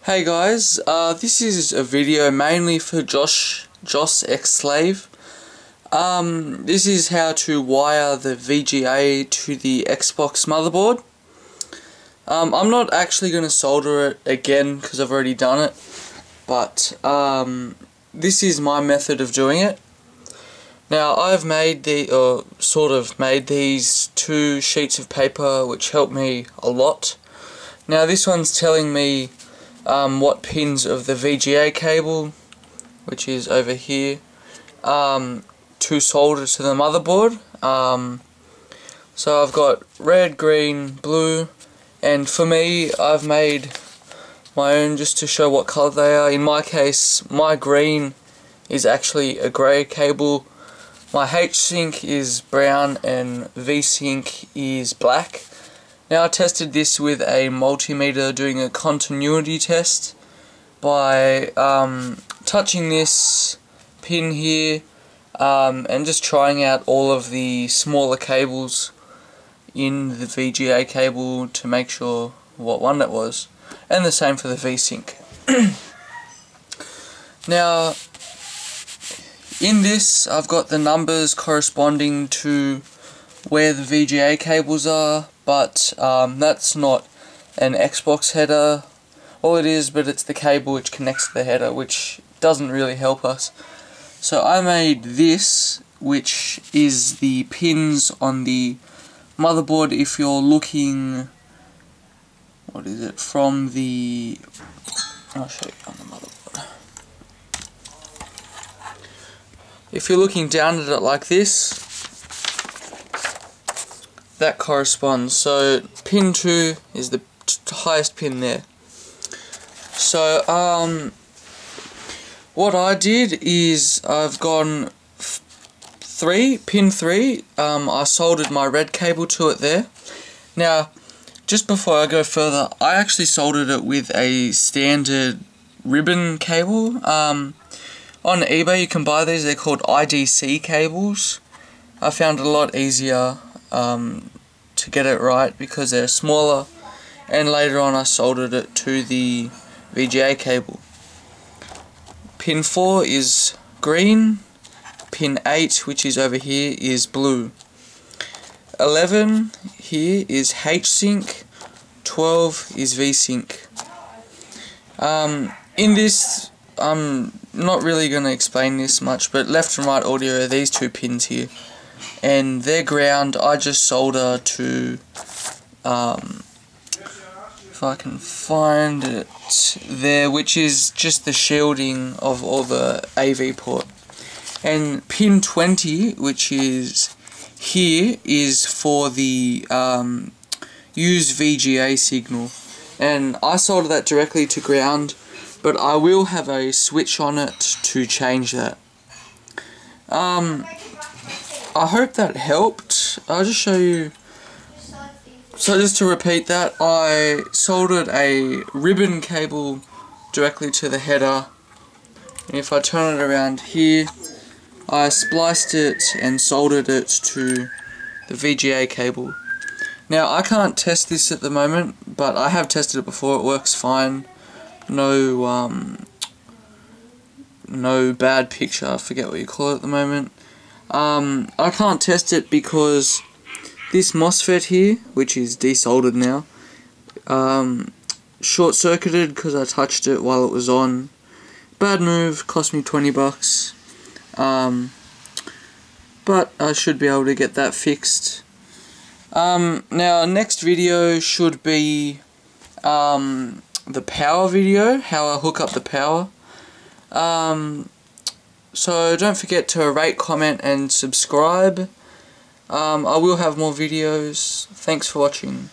Hey guys, this is a video mainly for Josh X Slave. This is how to wire the VGA to the Xbox motherboard. I'm not actually going to solder it again because I've already done it, but this is my method of doing it. Now I've made these two sheets of paper which help me a lot. Now this one's telling me what pins of the VGA cable, which is over here, to solder to the motherboard. So I've got red, green, blue, and for me I've made my own just to show what colour they are. In my case, my green is actually a grey cable, my H-Sync is brown, and V-Sync is black. Now I tested this with a multimeter doing a continuity test by touching this pin here and just trying out all of the smaller cables in the VGA cable to make sure what one that was, and the same for the V-Sync. Now in this I've got the numbers corresponding to where the VGA cables are, but that's not an Xbox header. All it is, but it's the cable which connects to the header, which doesn't really help us. So I made this, which is the pins on the motherboard. If you're looking, what is it, from the, I'll show you on the motherboard. If you're looking down at it like this, that corresponds. So pin 2 is the highest pin there. So what I did is I've gone pin 3, I soldered my red cable to it there. Now just before I go further, I actually soldered it with a standard ribbon cable. On eBay you can buy these, they're called IDC cables. I found it a lot easier to get it right because they're smaller, and later on I soldered it to the VGA cable. Pin 4 is green, pin 8, which is over here, is blue. 11 here is H-Sync, 12 is V-Sync. In this, I'm not really going to explain this much, but left and right audio are these two pins here, and their ground I just solder to, if I can find it there, which is just the shielding of all the AV port. And pin 20, which is here, is for the use VGA signal, and I solder that directly to ground, but I will have a switch on it to change that. I hope that helped. I'll just show you. So just to repeat that, I soldered a ribbon cable directly to the header, and if I turn it around here, I spliced it and soldered it to the VGA cable. Now I can't test this at the moment, but I have tested it before, it works fine. No bad picture, I forget what you call it at the moment. I can't test it because this MOSFET here, which is desoldered now, short-circuited because I touched it while it was on. Bad move, cost me 20 bucks. But I should be able to get that fixed. Now next video should be the power video, how I hook up the power. So don't forget to rate, comment and subscribe. I will have more videos. Thanks for watching.